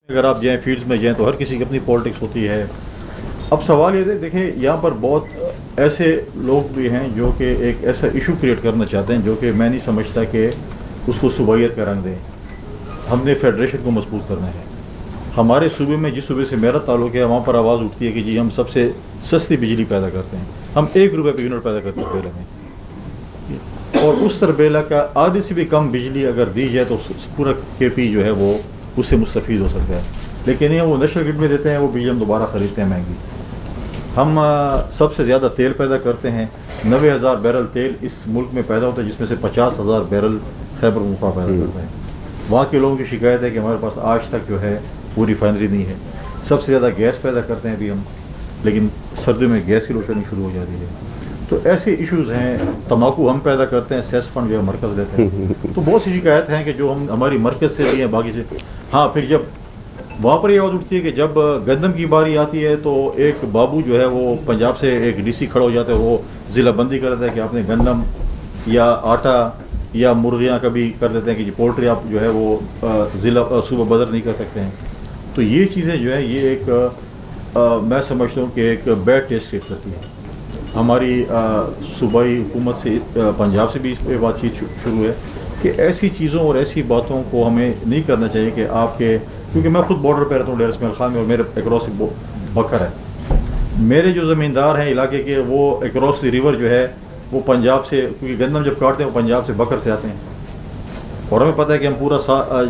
اگر آپ جائیں فیلڈز میں جائیں تو ہر کسی کی اپنی پالیٹکس ہوتی ہے. اب سوال یہ ہے، دیکھیں یہاں پر بہت ایسے لوگ بھی ہیں جو کہ ایک ایسا ایشو کریٹ کرنا چاہتے ہیں جو کہ میں نہیں سمجھتا کہ اس کو صوبائیت کا رنگ دیں. ہم نے فیڈریشن کو مضبوط کرنا ہے. ہمارے صوبے میں جس صوبے سے میرا تعلق ہے وہاں پر آواز اٹھتی ہے کہ جی ہم سب سے سستی بجلی پیدا کرتے ہیں. ہم ₹1 پہ یونٹ پیدا کرتے ہیں بیلا میں، اور اس تربیلا کا آدھی سے بھی کم بجلی اگر دی جائے تو پورا کے پی جو ہے وہ اس سے مستفید ہو سکتا ہے. لیکن یہ وہ نیشنل گرڈ میں دیتے ہیں، وہ بجلی ہم دوبارہ خریدتے ہیں مہنگی. ہم سب سے زیادہ تیل پیدا کرتے ہیں. 90,000 بیرل تیل اس ملک میں پیدا ہوتا ہے، جس میں سے 50,000 بیرل خیبر پختونخوا پیدا کرتا ہے. وہاں کے لوگوں کی شکایت ہے کہ ہمارے پاس آج تک جو ہے وہ ریفائنری نہیں ہے. سب سے زیادہ گیس پیدا کرتے ہیں ابھی ہم، لیکن سردیوں میں گیس کی روشنی شروع ہو جاتی ہے. تو ایسے ایشوز ہیں. تمباکو ہم پیدا کرتے ہیں، سیس فنڈ جو ہے مرکز لیتے ہیں. تو بہت سی شکایت ہیں کہ جو ہم ہماری مرکز سے لی ہیں باقی سے. ہاں پھر جب وہاں پر یہ آواز اٹھتی ہے کہ جب گندم کی باری آتی ہے تو ایک بابو جو ہے وہ پنجاب سے ایک ڈی سی کھڑا ہو جاتا ہے، وہ ضلع بندی کر دیتا ہے کہ آپ نے گندم یا آٹا یا مرغیاں کبھی کر دیتے ہیں کہ جی پولٹری آپ جو ہے وہ ضلع صوبہ بدر نہیں کر سکتے ہیں. تو یہ چیزیں جو ہے یہ ایک میں سمجھتا ہوں کہ ایک بیڈ ٹیسٹ کریٹ کرتی ہے. ہماری صوبائی حکومت سے پنجاب سے بھی اس پہ بات چیت شروع ہے کہ ایسی چیزوں اور ایسی باتوں کو ہمیں نہیں کرنا چاہیے کہ آپ کے، کیونکہ میں خود بارڈر پہ رہتا ہوں ڈیر اسماعیل خان میں، اور میرے اکراس بکر ہے. میرے جو زمیندار ہیں علاقے کے وہ اکراس دی ریور جو ہے وہ پنجاب سے، کیونکہ گندم جب کاٹتے ہیں وہ پنجاب سے بکر سے آتے ہیں، اور ہمیں پتہ ہے کہ ہم پورا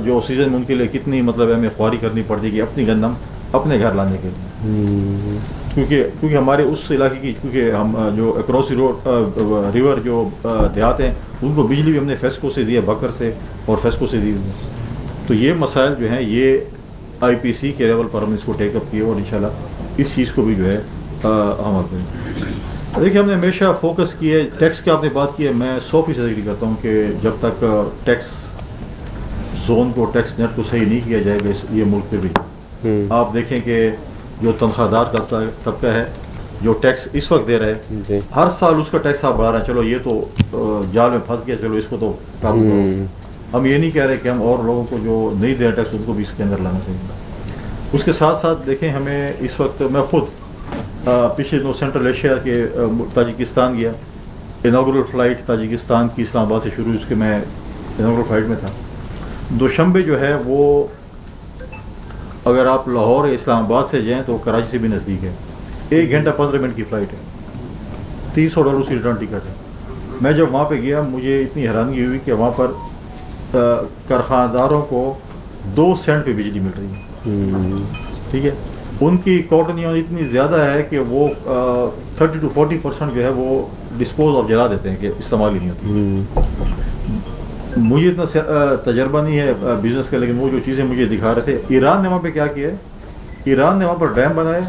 جو سیزن ان کے لیے کتنی مطلب ہمیں خواری کرنی پڑتی ہے کہ اپنی گندم اپنے گھر لانے کے لیے. کیونکہ ہمارے اس علاقے کی، کیونکہ ہم جو اکراس ریور جو دیہات ہیں ان کو بجلی بھی ہم نے فیسکو سے دی ہے، بکر سے اور فیسکو سے دی ہے. تو یہ مسائل جو ہیں یہ آئی پی سی کے لیول پر ہم نے اس کو ٹیک اپ کیے، اور انشاءاللہ اس چیز کو بھی جو ہے ہم کریں. دیکھیے ہم نے ہمیشہ فوکس کیا ہے. ٹیکس کی آپ نے بات کی ہے، میں 100% ایگری کرتا ہوں کہ جب تک ٹیکس زون کو، ٹیکس نیٹ کو صحیح نہیں کیا جائے گا یہ ملک پہ بھی. آپ دیکھیں کہ جو تنخواہ دار طبقہ ہے جو ٹیکس اس وقت دے رہا ہے، ہر سال اس کا ٹیکس آپ بڑھا رہے ہیں. چلو یہ تو جال میں پھنس گیا، چلو اس کو تو قابو کرو. ہم یہ نہیں کہہ رہے کہ ہم اور لوگوں کو جو نہیں دے رہے ٹیکس ان کو بھی اس کے اندر لانا چاہیے. اس کے ساتھ ساتھ دیکھیں ہمیں اس وقت، میں خود پچھلے دنوں سینٹرل ایشیا کے تاجکستان گیا. انوگرل فلائٹ تاجکستان کی اسلام آباد سے شروع، اس کے میں انوگرل فلائٹ میں تھا. دوشنبے جو ہے وہ اگر آپ لاہور یا اسلام آباد سے جائیں تو کراچی سے بھی نزدیک ہے. 1 گھنٹہ 15 منٹ کی فلائٹ ہے. $300 کی ریٹرن ٹکٹ ہے. میں جب وہاں پہ گیا مجھے اتنی حیرانگی ہوئی کہ وہاں پر کارخانہ داروں کو 2 سینٹ پہ بجلی مل رہی ہے. ٹھیک ہے، ان کی کاٹن یونین اتنی زیادہ ہے کہ وہ 30 to 40% جو ہے وہ ڈسپوز آف جلا دیتے ہیں کہ استعمال ہی نہیں ہوتی. مجھے اتنا تجربہ نہیں ہے بزنس کا، لیکن وہ جو چیزیں مجھے دکھا رہے تھے. ایران نے وہاں پہ کیا کیا ہے، ایران نے وہاں پر ڈیم بنائے،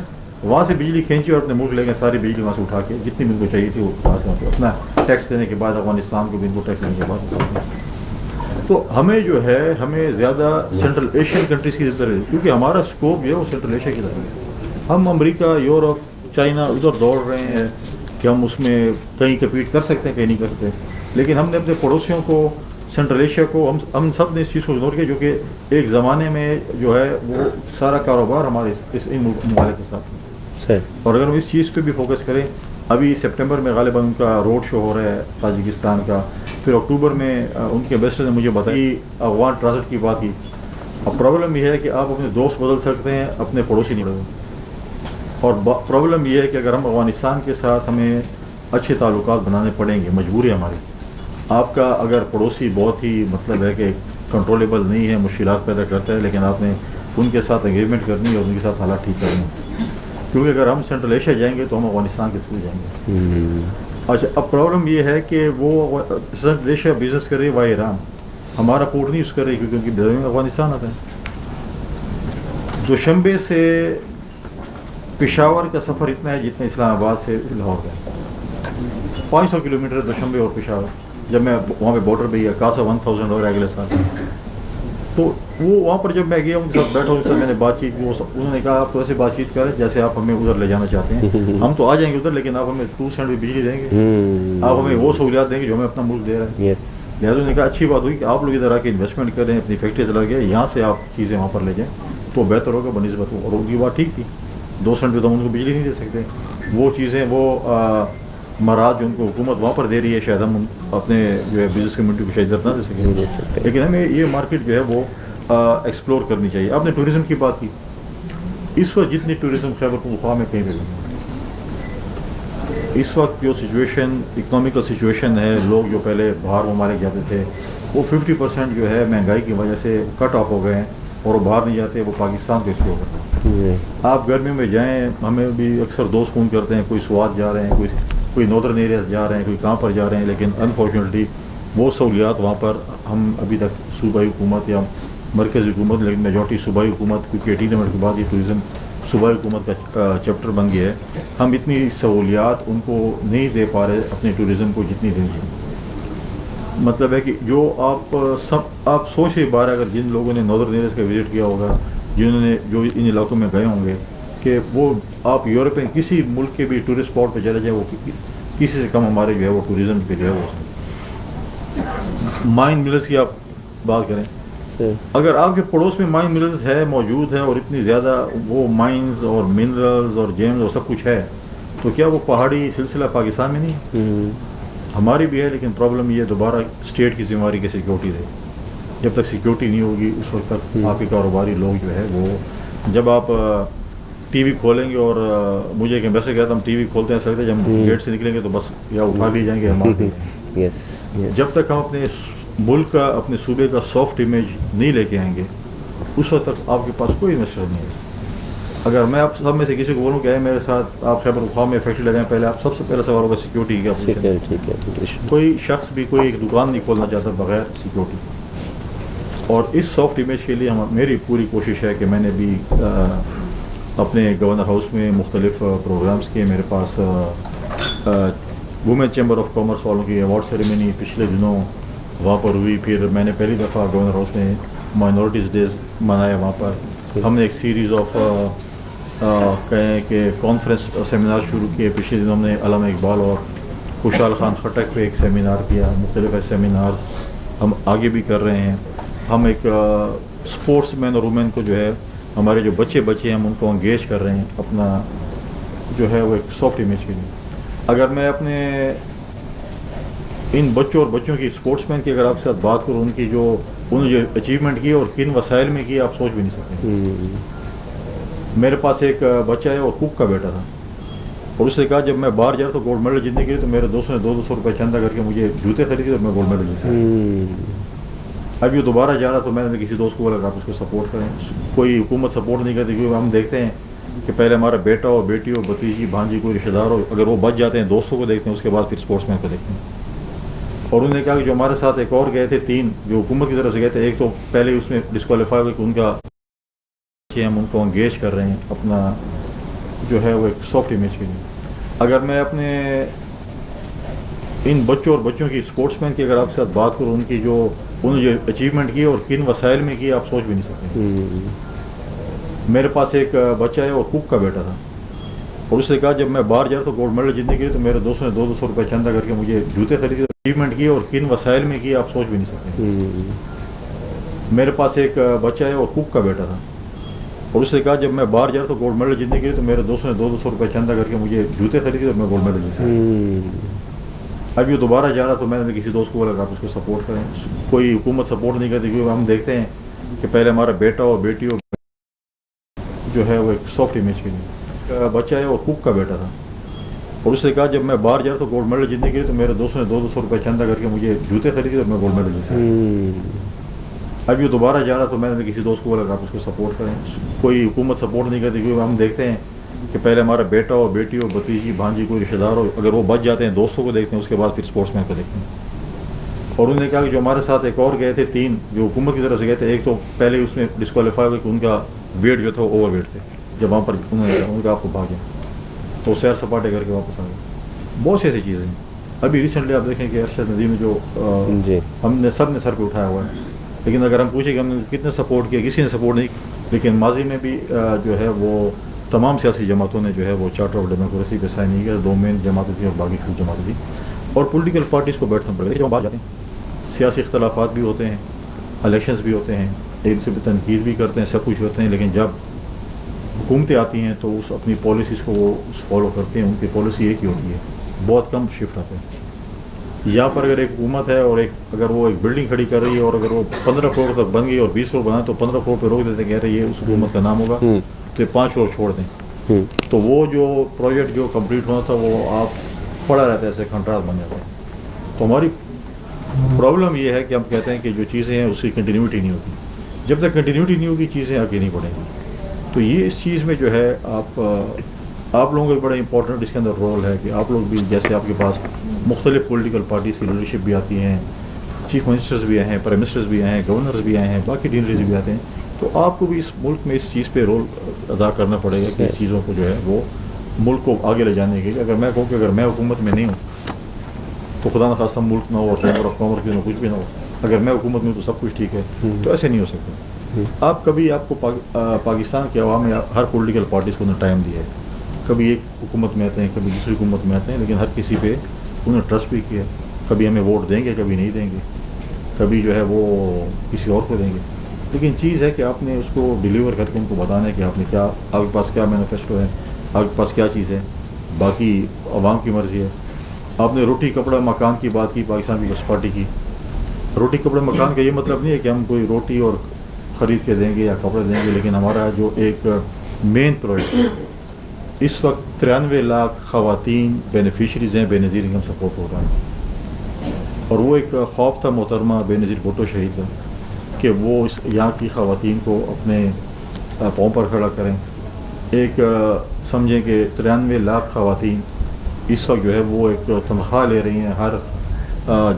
وہاں سے بجلی کھینچی اور اپنے ملک لے گئے ساری بجلی وہاں سے اٹھا کے، جتنی بھی ان کو چاہیے تھی وہ وہاں سے اپنا ٹیکس دینے کے بعد افغانستان کو بھی ان کو ٹیکس دینے کے بعد. تو ہمیں جو ہے ہمیں زیادہ سینٹرل ایشین کنٹریز کی طرح، کیونکہ ہمارا اسکوپ جو ہے وہ سینٹرل ایشیا کی طرف ہے. ہم امریکہ، یورپ، چائنا ادھر دوڑ رہے ہیں کہ ہم اس میں کہیں کمپیٹ کر سکتے ہیں کہیں نہیں کر سکتے. لیکن ہم نے اپنے پڑوسیوں کو، سینٹرل ایشیا کو، ہم سب نے اس چیز کو اگنور کیا، جو کہ ایک زمانے میں جو ہے وہ سارا کاروبار ہمارے ان ممالک کے ساتھ. اور اگر ہم اس چیز پہ بھی فوکس کریں، ابھی سپٹمبر میں غالباً ان کا روڈ شو ہو رہا ہے تاجکستان کا، پھر اکتوبر میں ان کے امبیسڈر نے مجھے بتائی افغان ٹرانزٹ کی بات کی. اب پرابلم یہ ہے کہ آپ اپنے دوست بدل سکتے ہیں، اپنے پڑوسی نہیں بدل. اور پرابلم یہ ہے کہ اگر ہم افغانستان کے ساتھ ہمیں اچھے تعلقات بنانے پڑیں گے، مجبوری ہماری. آپ کا اگر پڑوسی بہت ہی مطلب ہے کہ کنٹرولیبل نہیں ہے، مشکلات پیدا کرتا ہے، لیکن آپ نے ان کے ساتھ انگیجمنٹ کرنی ہے اور ان کے ساتھ حالات ٹھیک کرنے ہیں. کیونکہ اگر ہم سینٹرل ایشیا جائیں گے تو ہم افغانستان کے تھرو جائیں گے. اچھا، اب پرابلم یہ ہے کہ وہ سینٹرل ایشیا بزنس کر رہی ہے وہاں ایران، ہمارا پورٹ نہیں یوز کر رہی کیونکہ ان کی ڈرائیونگ افغانستان آتا ہے. دوشنبے سے پشاور کا سفر اتنا ہے جتنا اسلام آباد سے لاہور کا ہے. 500 کلومیٹر دوشنبے اور پشاور. جب میں وہاں پہ بارڈر پہ گیا، کاسا 1000 اور اگلے سال، تو وہ وہاں پر جب میں گیا ان کے ساتھ بیٹھا، ان سے میں نے بات چیت کی. انہوں نے کہا آپ تو ایسے بات چیت کریں جیسے آپ ہمیں ادھر لے جانا چاہتے ہیں. ہم تو آ جائیں گے ادھر، لیکن آپ ہمیں 2 سینٹ بھی بجلی دیں گے، آپ ہمیں وہ سہولیات دیں گے جو ہمیں اپنا ملک دے رہا ہے. لہٰذا نے کہا اچھی بات ہوئی کہ آپ لوگ ادھر آ کے انویسٹمنٹ کریں، اپنی فیکٹریز لگے، یہاں سے آپ چیزیں وہاں پر لے جائیں. تو بہتر ہوگا بنسبت اور ان کی بات ٹھیک تھی. 2 سنٹ پہ تو ان کو بجلی نہیں دے سکتے. وہ چیزیں وہ مراحت جو ان کو حکومت وہاں پر دے رہی ہے شاید ہم اپنے جو ہے بزنس کمیونٹی کو شاید نہ دے سکیں, لیکن ہمیں یہ مارکیٹ جو ہے وہ ایکسپلور کرنی چاہیے. آپ نے ٹوریزم کی بات کی. اس وقت جتنی ٹوریزم خیبر پختونخوا میں کہیں پہ نہیں. اس وقت جو سچویشن اکنامیکل سچویشن ہے, لوگ جو پہلے باہر ممالک جاتے تھے وہ 50% جو ہے مہنگائی کی وجہ سے کٹ آف ہو گئے ہیں اور وہ باہر نہیں جاتے, وہ پاکستان کو ایکسپلور کرتے ہیں. آپ گرمیوں میں جائیں, ہمیں بھی اکثر دوست فون کرتے ہیں, کوئی سوات جا رہے ہیں, کوئی نارتھرن ایریاز جا رہے ہیں, کوئی کہاں پر جا رہے ہیں, لیکن انفارچونیٹلی وہ سہولیات وہاں پر ہم ابھی تک صوبائی حکومت یا مرکزی حکومت, لیکن میجورٹی صوبائی حکومت, کیونکہ 18 نومبر کے بعد یہ ٹوریزم صوبائی حکومت کا چیپٹر بن گیا ہے, ہم اتنی سہولیات ان کو نہیں دے پا رہے اپنے ٹوریزم کو جتنی دیں گے. مطلب ہے کہ جو آپ سوچ ہی بارے, اگر جن لوگوں نے نارتھرن ایریاز کا وزٹ کیا ہوگا, جنہوں نے جو ان علاقوں میں گئے ہوں گے, کہ وہ آپ یورپ میں کسی ملک کے بھی ٹورسٹ اسپاٹ پہ چلے جائیں, وہ کسی سے کم ہمارے جو ہے وہ ٹوریزم پہ جو ہے وہ مائن ملز کی آپ بات کریں. اگر آپ کے پڑوس میں مائن ملز ہے موجود ہے اور اتنی زیادہ وہ مائنز اور منرلز اور جیمز اور سب کچھ ہے, تو کیا وہ پہاڑی سلسلہ پاکستان میں نہیں ہے؟ ہماری بھی ہے, لیکن پرابلم یہ دوبارہ اسٹیٹ کی ذمہ داری کی سیکیورٹی رہے. جب تک سیکیورٹی نہیں ہوگی اس وقت تک آپ کے کاروباری لوگ جو ہے وہ, جب آپ ٹی وی کھولیں گے, اور مجھے ویسے کہتا ہم ٹی وی کھولتے ہیں سکتے, جب ہم گیٹ سے نکلیں گے تو بس یا اٹھا لی جائیں گے, ہم جب تک ہم اپنے ملک کا, اپنے صوبے کا سافٹ امیج نہیں لے کے آئیں گے, اس وقت تک آپ کے پاس کوئی انویسٹر نہیں ہے. اگر میں آپ سب میں سے کسی کو بولوں کہ میرے ساتھ آپ خیبر پختونخوا میں فیکٹری لگائیں, پہلے آپ سب سے پہلا سوال ہوگا سیکیورٹی کا. کوئی شخص بھی کوئی ایک دکان نہیں کھولنا چاہتا بغیر سیکیورٹی. اور اس سافٹ امیج کے لیے میری پوری کوشش ہے کہ میں نے بھی اپنے گورنر ہاؤس میں مختلف پروگرامز کیے. میرے پاس وومن چیمبر آف کامرس والوں کی ایوارڈ سیریمنی پچھلے دنوں وہاں پر ہوئی. پھر میں نے پہلی دفعہ گورنر ہاؤس میں مائنورٹیز ڈیز منایا. وہاں پر ہم نے ایک سیریز آف کہیں کہ کانفرنس سیمینار شروع کیے. پچھلے دنوں ہم نے علامہ اقبال اور خوشحال خان خٹک پہ ایک سیمینار کیا. مختلف سیمینارز ہم آگے بھی کر رہے ہیں. ہم ایک اسپورٹس مین اور وومین کو جو ہے, ہمارے جو بچے ہیں ہم ان کو انگیج کر رہے ہیں اپنا جو ہے وہ ایک سافٹ امیج کے لیے. اگر میں اپنے ان بچوں اور بچوں کی اسپورٹس مین کی اگر آپ کے ساتھ بات کروں, ان کی جو انہوں نے جو اچیومنٹ کی اور کن وسائل میں کی, آپ سوچ بھی نہیں سکتے. میرے پاس ایک بچہ ہے, اور کوک کا بیٹا تھا, اور اس نے کہا جب میں باہر جا رہا تو گولڈ میڈل جیتنے کے لیے, تو میرے دوستوں نے 200 روپے چندہ کر کے مجھے جوتے خریدے اور میں گولڈ میڈل جیتا. اب یہ دوبارہ جا رہا تو میں نے کسی دوست کو بولا کہ آپ اس کو سپورٹ کریں. کوئی حکومت سپورٹ نہیں کرتی, کیونکہ ہم دیکھتے ہیں کہ پہلے ہمارا بیٹا ہو, بیٹی ہو, بھتیجی, بھانجی, کوئی رشتے دار ہو, اگر وہ بچ جاتے ہیں دوستوں کو دیکھتے ہیں, اس کے بعد پھر اسپورٹس مین کو دیکھتے ہیں. اور انہوں نے کہا کہ جو ہمارے ساتھ ایک اور گئے تھے 3 جو حکومت کی طرف سے گئے تھے, ایک تو پہلے اس میں ڈسکوالیفائی ہوئے کہ ان کا ہم ان کو انگیج کر رہے ہیں اپنا جو ہے وہ ایک سافٹ امیج کے لیے. اگر میں اپنے ان بچوں اور بچوں کی اسپورٹس مین کی اگر آپ کے ساتھ بات کروں, ان کی جو انہوں نے جو اچیومنٹ کی اور کن وسائل میں کی, آپ سوچ بھی نہیں سکتے. میرے پاس ایک بچہ ہے, اور کوک کا بیٹا تھا, اور اس نے کہا جب میں باہر جا رہا تو گولڈ میڈل جیتنے کے لیے, تو میرے دوستوں نے 200 روپے چندہ کر کے مجھے جوتے خریدے. اچیومنٹ کی اور کن وسائل میں کی, آپ سوچ بھی نہیں سکتے. میرے پاس ایک بچہ ہے, اور کوک کا بیٹا تھا, اور اس نے کہا جب میں باہر جا رہا تو گولڈ میڈل جیتنے کے لیے, تو میرے دوستوں نے 200 روپے چندہ کر کے مجھے جوتے خریدے اور میں گولڈ میڈل جیتا. اب یہ دوبارہ جا رہا تو میں نے کسی دوست کو بولا کہ آپ اس کو سپورٹ کریں. کوئی حکومت سپورٹ نہیں کرتی, کیونکہ ہم دیکھتے ہیں کہ پہلے ہمارا بیٹا ہو, بیٹی ہو, جو ہے وہ ایک سافٹ امیج کے لیے. بچہ ہے, اور کوک کا بیٹا تھا, اور اس نے کہا جب میں باہر جا رہا تو گولڈ میڈل جیتنے کے لیے, تو میرے دوستوں نے 200 روپے چندہ کر کے مجھے جوتے خریدے اور میں گولڈ میڈل جیتا. اب یہ دوبارہ جا رہا تو میں نے کسی دوست کو بولا کہ آپ اس کو سپورٹ کریں. کوئی حکومت سپورٹ نہیں کرتی, کیونکہ ہم دیکھتے ہیں کہ پہلے ہمارا بیٹا ہو, بیٹی ہو, بھتیجی, بھانجی, کوئی رشتے دار ہو, اگر وہ بچ جاتے ہیں دوستوں کو دیکھتے ہیں, اس کے بعد پھر اسپورٹس مین کو دیکھتے ہیں. اور انہوں نے کہا کہ جو ہمارے ساتھ ایک اور گئے تھے 3 جو حکومت کی طرف سے گئے تھے, ایک تو پہلے اس میں ڈسکوالیفائی ہوئے کہ ان کا ویٹ جو تھا وہ اوور ویٹ تھے. جب وہاں پر انہوں نے کہا آپ کو بھاگیں, تو سیر سپاٹے کر کے واپس آ گئے. بہت سی ایسی چیزیں ہیں. ابھی ریسنٹلی آپ دیکھیں کہ ارشد ندیم جو ہم نے سب نے سر پہ اٹھایا ہوا ہے, لیکن اگر ہم پوچھیں کہ ہم نے کتنے سپورٹ کیا, کسی نے سپورٹ نہیں. لیکن ماضی میں بھی جو ہے وہ تمام سیاسی جماعتوں نے جو ہے وہ چارٹر آف ڈیموکریسی پہ سائن نہیں کیا. 2 مین جماعتیں تھیں اور باقی 2 جماعتیں تھیں, اور پولیٹیکل پارٹیز کو بیٹھنا پڑے گا. جب ہم بات جاتے ہیں سیاسی اختلافات بھی ہوتے ہیں, الیکشنز بھی ہوتے ہیں, ایک دوسرے پہ تنقید بھی کرتے ہیں، سب کچھ کرتے ہیں، لیکن جب حکومتیں آتی ہیں تو اس اپنی پالیسیز کو وہ فالو کرتے ہیں. ان کی پالیسی ایک ہی ہوتی ہے، بہت کم شفٹ آتے ہیں. یہاں پر اگر ایک حکومت ہے اور اگر وہ ایک بلڈنگ کھڑی کر رہی ہے اور اگر وہ 15 کروڑ تک بن گئی اور 20 کروڑ بنا تو 15 کروڑ پہ روک دیتے ہیں، کہہ رہے یہ اس حکومت کا نام ہوگا تو یہ 5 کروڑ چھوڑ دیں. تو وہ جو پروجیکٹ جو کمپلیٹ ہونا تھا وہ آپ پڑا رہتا ہے، ایسے کنٹراکٹ بن جاتا ہے. تو ہماری پرابلم یہ ہے کہ ہم کہتے ہیں کہ جو چیزیں ہیں اس کی کنٹینیوٹی نہیں ہوتی. جب تک کنٹینیوٹی نہیں ہوگی چیزیں آگے نہیں بڑھیں گی. تو یہ اس چیز میں جو ہے آپ لوگوں کا بڑا امپورٹنٹ اس کے اندر رول ہے کہ آپ لوگ بھی، جیسے آپ کے پاس مختلف پولیٹیکل پارٹیز کی لیڈرشپ بھی آتی ہیں، چیف منسٹرز بھی آئے ہیں، پرائم منسٹرز بھی آئے ہیں، گورنرز بھی آئے ہیں، باقی ڈینریز بھی آتے ہیں. تو آپ کو بھی اس ملک میں اس چیز پہ رول ادا کرنا پڑے گا کہ اس چیزوں کو جو ہے وہ ملک کو آگے لے جانے کے لیے. اگر میں کہوں کہ اگر میں حکومت میں نہیں ہوں تو خدا نخواستہ ملک نہ ہو اور چیمبر آف کامرس کی نہ کچھ بھی نہ ہو. اگر میں حکومت میں ہوں تو سب کچھ ٹھیک ہے. تو ایسے نہیں ہو سکتا. آپ کو پاکستان کی عوام میں ہر پولیٹیکل پارٹیز کو انہیں ٹائم دیا ہے. کبھی ایک حکومت میں آتے ہیں، کبھی دوسری حکومت میں آتے ہیں، لیکن ہر کسی پہ انہیں ٹرسٹ بھی کیا. کبھی ہمیں ووٹ دیں گے، کبھی نہیں دیں گے، کبھی جو ہے وہ کسی اور کو دیں گے. لیکن چیز ہے کہ آپ نے اس کو ڈیلیور کر کے ان کو بتانا ہے کہ آپ نے کیا، آپ کے پاس کیا مینیفیسٹو ہے، آپ کے پاس کیا چیز ہے. باقی عوام کی مرضی ہے. آپ نے روٹی کپڑا مکان کی بات کی پاکستان پیپلز پارٹی کی. روٹی کپڑے مکان کا یہ مطلب نہیں ہے کہ ہم کوئی روٹی اور خرید کے دیں گے یا کپڑے دیں گے، لیکن ہمارا جو ایک مین پروجیکٹ ہے اس وقت 93 لاکھ خواتین بینیفیشریز ہیں بے نظیر انکم سپورٹ پروگرام. اور وہ ایک خوف تھا محترمہ بے نظیر بھٹو شہید کا کہ وہ یہاں کی خواتین کو اپنے پاؤں پر کھڑا کریں. ایک سمجھیں کہ 93 لاکھ خواتین اس وقت جو ہے وہ ایک تنخواہ لے رہی ہیں. ہر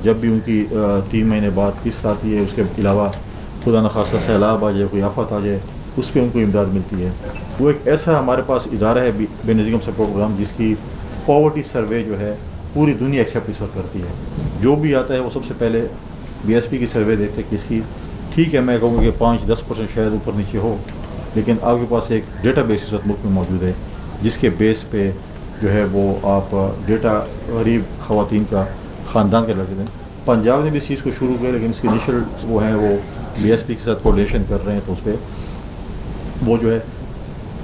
جب بھی ان کی 3 مہینے بعد قسط آتی ہے، اس کے علاوہ خدا نخواستہ سیلاب آ جائے، کوئی آفت آ جائے، اس پہ ان کو امداد ملتی ہے. وہ ایک ایسا ہمارے پاس ادارہ ہے بے نظیر انکم سپورٹ پروگرام جس کی پاورٹی سروے جو ہے پوری دنیا ایکسیپٹ اس وقت کرتی ہے. جو بھی آتا ہے وہ سب سے پہلے BSP کی سروے دیکھتے کہ اس کی، ٹھیک ہے میں کہوں گا کہ 5-10% شاید اوپر نیچے ہو، لیکن آپ کے پاس ایک ڈیٹا بیس اس وقت ملک میں موجود ہے جس کے بیس پہ جو ہے وہ آپ ڈیٹا غریب خواتین کا خاندان کے لگتے ہیں. پنجاب نے بھی اس چیز کو شروع کیا، لیکن اس کی انیشل وہ ہیں وہ BSP کے ساتھ کوآرڈینیشن کر رہے ہیں. تو اس پہ وہ جو ہے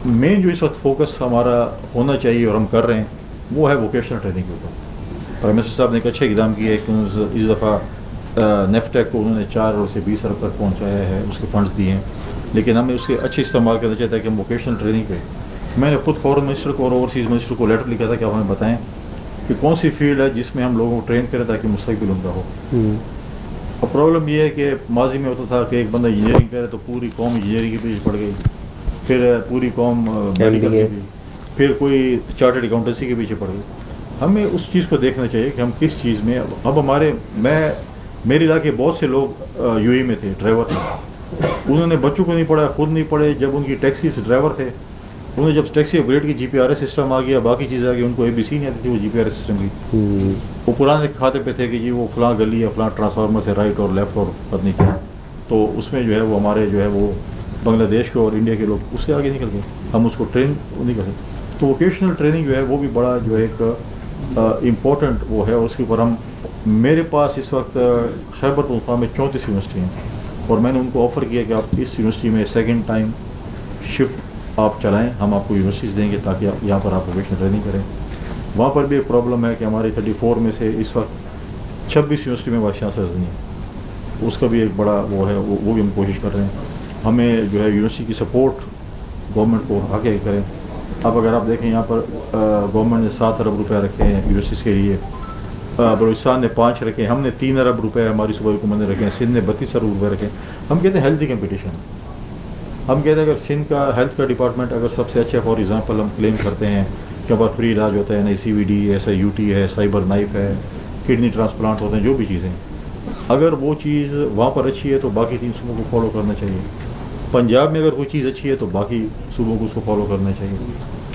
مین جو اس وقت فوکس ہمارا ہونا چاہیے اور ہم کر رہے ہیں وہ ہے ووکیشنل ٹریننگ کے اوپر. پرائم منسٹر صاحب نے ایک اچھا اقدام کیا ہے کہ اس دفعہ نیفٹیک کو انہوں نے 4 ارب سے 20 ارب تک پہنچایا ہے، اس کے فنڈز دیے ہیں. لیکن ہمیں اس کے اچھے استعمال کرنا چاہتا ہے کہ ہم ووکیشنل ٹریننگ پہ، میں نے خود فورن منسٹر کو اور اوورسیز منسٹر کو لیٹر لکھا تھا کہ آپ ہمیں بتائیں کہ کون سی فیلڈ ہے جس میں ہم لوگوں کو ٹرین کریں تاکہ مستقبل ان کا ہو. اور پرابلم یہ ہے کہ ماضی میں ہوتا تھا کہ ایک بندہ انجینئرنگ کرے تو پوری قوم انجینئرنگ کے پیچھے پڑ گئی، پھر پوری قوم میڈیکل کے پیچھے، پھر کوئی چارٹرڈ اکاؤنٹنسی کے پیچھے پڑ گئی. ہمیں اس چیز کو دیکھنا چاہیے کہ ہم کس چیز میں، اب میرے علاقے بہت سے لوگ UAE میں تھے، ڈرائیور تھے، انہوں نے بچوں کو نہیں پڑھایا، خود نہیں پڑھے. جب ان کی ٹیکسی سے ڈرائیور تھے، انہوں نے جب ٹیکسی اپگریڈ کی، GPRS سسٹم آ گیا، باقی چیزیں آ گئی، ان کو ABC نہیں آتی تھی وہ GPRS سسٹم کی. وہ پرانے کھاتے پہ تھے کہ جی وہ فلاں گلی ہے، فلاں ٹرانسفارمر سے رائٹ اور لیفٹ اور پتہ نہیں کیا. تو اس میں جو ہے وہ ہمارے جو ہے وہ بنگلہ دیش کے اور انڈیا کے لوگ اس سے آگے نکل گئے. ہم اس کو ٹرین نہیں کر سکتے. تو ووکیشنل ٹریننگ جو ہے وہ بھی بڑا جو ہے ایک امپورٹنٹ وہ ہے. اس کے اوپر میرے پاس اس وقت خیبر پختونخوا میں 34 یونیورسٹی ہیں اور میں نے ان کو آفر کیا کہ آپ اس یونیورسٹی میں سیکنڈ ٹائم شفٹ آپ چلائیں، ہم آپ کو یونیورسٹیز دیں گے تاکہ یہاں پر آپ ووکیشنل ٹریننگ کریں. وہاں پر بھی ایک پرابلم ہے کہ ہماری 34 میں سے اس وقت 26 یونیورسٹی میں وائس چانسلرز نہیں ہیں. اس کا بھی ایک بڑا وہ ہے، وہ بھی ہم کوشش کر رہے ہیں. ہمیں جو ہے یونیورسٹی کی سپورٹ گورنمنٹ کو آگے کریں. اب اگر آپ دیکھیں یہاں پر گورنمنٹ نے 7 ارب روپے رکھے ہیں یونیورسٹیز کے لیے، بلوچستان نے 5 رکھے، ہم نے 3 ارب روپے ہماری صوبائی حکومت نے رکھے ہیں، سندھ نے 32 ارب روپے رکھے. ہم کہتے ہیں ہیلتھی کمپٹیشن. ہم کہتے ہیں اگر سندھ کا ہیلتھ کا ڈپارٹمنٹ اگر سب سے اچھا، فار ایگزامپل ہم کلیم کرتے ہیں کہ ہمارا فری علاج ہوتا ہے، CVD ہے، SIUT ہے، سائبر نائف ہے، کڈنی ٹرانسپلانٹ ہوتے ہیں، جو بھی چیزیں، اگر وہ چیز وہاں پر اچھی ہے تو باقی 3 صوبوں کو فالو کرنا چاہیے. پنجاب میں اگر کوئی چیز اچھی ہے تو باقی صوبوں کو اس کو فالو کرنا چاہیے.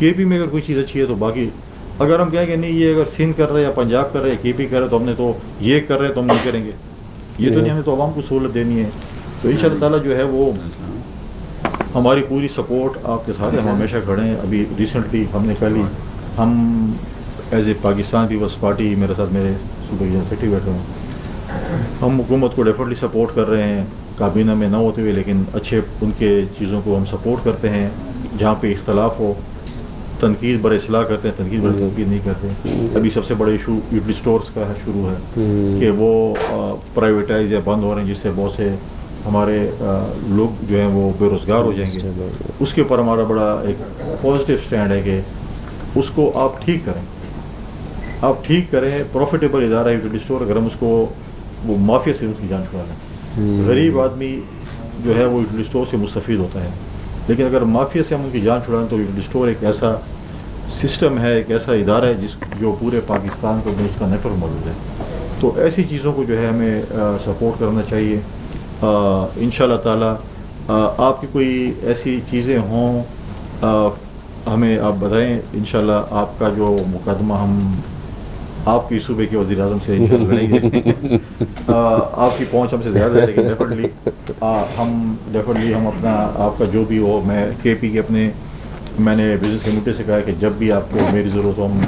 KP میں اگر کوئی چیز اچھی ہے تو باقی، اگر ہم کہیں کہ نہیں یہ اگر سندھ کر رہے ہیں یا پنجاب کر رہے ہیں، KP کر رہے ہیں تو ہم نے تو یہ کر رہے ہیں تو ہم نہیں کریں گے. یہ تو نہیں، ہمیں تو عوام کو سہولت دینی ہے. تو ان شاء اللہ تعالیٰ جو ہے وہ ہماری پوری سپورٹ آپ کے ساتھ ہم ہمیشہ کھڑے ہیں. ابھی ریسنٹلی ہم نے کل ہی ہم ایز اے پاکستان پیپلز پارٹی، میرے ساتھ میرے صوبائی جنرل سیکرٹری بیٹھے ہیں، ہم حکومت کو ڈیفینیٹلی سپورٹ کر رہے ہیں. کابینہ میں نہ ہوتے ہوئے لیکن اچھے ان کے چیزوں کو ہم سپورٹ کرتے ہیں. جہاں پہ اختلاف ہو تنقید بڑے اصلاح کرتے ہیں, تنقید بڑے تنقید نہیں کرتے. ابھی سب سے بڑا ایشو یوٹیلیٹی اسٹورز کا شروع ہے کہ وہ پرائیویٹائز یا بند ہو رہے ہیں, جس سے بہت سے ہمارے لوگ جو ہیں وہ بے روزگار ہو جائیں گے. اس کے اوپر ہمارا بڑا ایک پازیٹیو سٹینڈ ہے کہ اس کو آپ ٹھیک کریں, آپ ٹھیک کریں. پروفیٹیبل ادارہ ہے یوٹیلیٹی اسٹور, اگر ہم اس کو وہ مافیا سے اس کی جان چھڑا لیں. غریب آدمی جو ہے وہ یوٹیلیٹی اسٹور سے مستفید ہوتا ہے, لیکن اگر مافیا سے ہم ان کی جان چھڑائیں تو یوٹیلیٹی اسٹور ایک ایسا سسٹم ہے, ایک ایسا ادارہ ہے جو پورے پاکستان کو اس کا نیٹ ورک موجود ہے. تو ایسی چیزوں کو جو ہے ہمیں سپورٹ کرنا چاہیے. انشاءاللہ تعالی آپ کی کوئی ایسی چیزیں ہوں ہمیں آپ بتائیں. انشاءاللہ آپ کا جو مقدمہ ہم آپ کی صوبے کے وزیر اعظم سے انشاءاللہ لڑیں گے. آپ کی پہنچ ہم سے زیادہ ہے لیکن ڈیفینیٹلی ہم اپنا آپ کا جو بھی ہو, میں کے پی کے اپنے میں نے بزنس کمیونٹی سے کہا کہ جب بھی آپ کو میری ضرورت ہو ہم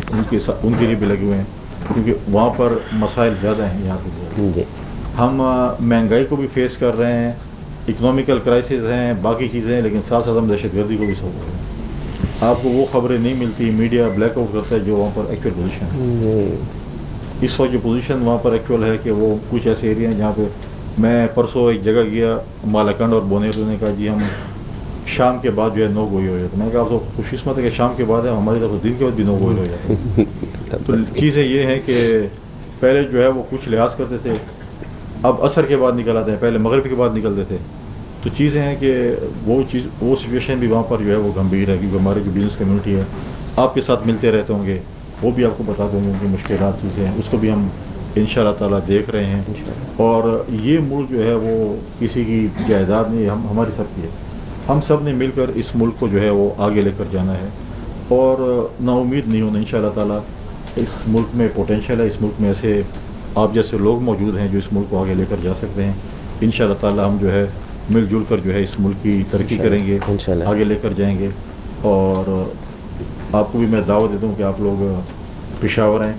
ان کے لیے بھی لگے ہوئے ہیں, کیونکہ وہاں پر مسائل زیادہ ہیں. یہاں پہ ہم مہنگائی کو بھی فیس کر رہے ہیں, اکنامیکل کرائسس ہیں, باقی چیزیں ہیں, لیکن ساتھ ساتھ ہم دہشت گردی کو بھی سو رہے ہیں. آپ کو وہ خبریں نہیں ملتی, میڈیا بلیک آؤٹ کرتا ہے جو وہاں پر ایکچوئل پوزیشن ہے. اس وقت جو پوزیشن وہاں پر ایکچوئل ہے کہ وہ کچھ ایسے ایریا ہیں جہاں پہ میں پرسوں ایک جگہ گیا مالاکنڈ اور بونیرو نے کہا جی ہم شام کے بعد جو ہے نو گوئی ہو جاتا. میں نے کہا آپ تو خوش قسمت ہے کہ شام کے بعد ہے, ہماری طرف دن کے بعد بھی نو گوئی ہو جاتا ہے. تو چیزیں یہ ہیں کہ پہلے جو ہے وہ کچھ لحاظ کرتے تھے, اب عصر کے بعد نکل آتے ہیں, پہلے مغرب کے بعد نکلتے تھے. تو چیزیں ہیں کہ وہ سچویشن بھی وہاں پر جو ہے وہ گمبھیر ہے, کیونکہ ہماری جو بزنس کمیونٹی ہے آپ کے ساتھ ملتے رہتے ہوں گے, وہ بھی آپ کو بتا دیں گے ان کی مشکلات چیزیں ہیں, اس کو بھی ہم انشاءاللہ تعالیٰ دیکھ رہے ہیں. اور یہ ملک جو ہے وہ کسی کی جائیداد نہیں, ہماری سب کی ہے. ہم سب نے مل کر اس ملک کو جو ہے وہ آگے لے کر جانا ہے اور نا امید نہیں ہونا. انشاءاللہ تعالیٰ اس ملک میں پوٹینشیل ہے, اس ملک میں ایسے آپ جیسے لوگ موجود ہیں جو اس ملک کو آگے لے کر جا سکتے ہیں. انشاءاللہ تعالیٰ ہم جو ہے مل جل کر جو ہے اس ملک کی ترقی کریں گے, آگے لے کر جائیں گے. اور آپ کو بھی میں دعوت دیتا ہوں کہ آپ لوگ پشاور ہیں,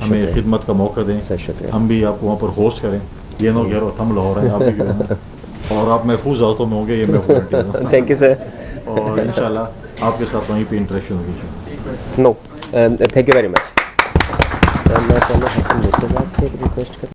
ہمیں خدمت کا موقع دیں, ہم بھی آپ کو وہاں پر ہوسٹ کریں. یہ نو گھیرو ہم لاہور ہیں, آپ بھی جو ہے اور آپ محفوظ ہاتھوں میں ہوں گے, یہ میں تھینک یو سر. اور انشاءاللہ آپ کے ساتھ وہیں پہ انٹریکشن ہوگی. نو تھینک یو ویری مچ. میں حسن مرتضیٰ سے ریکویسٹ کرتا ہوں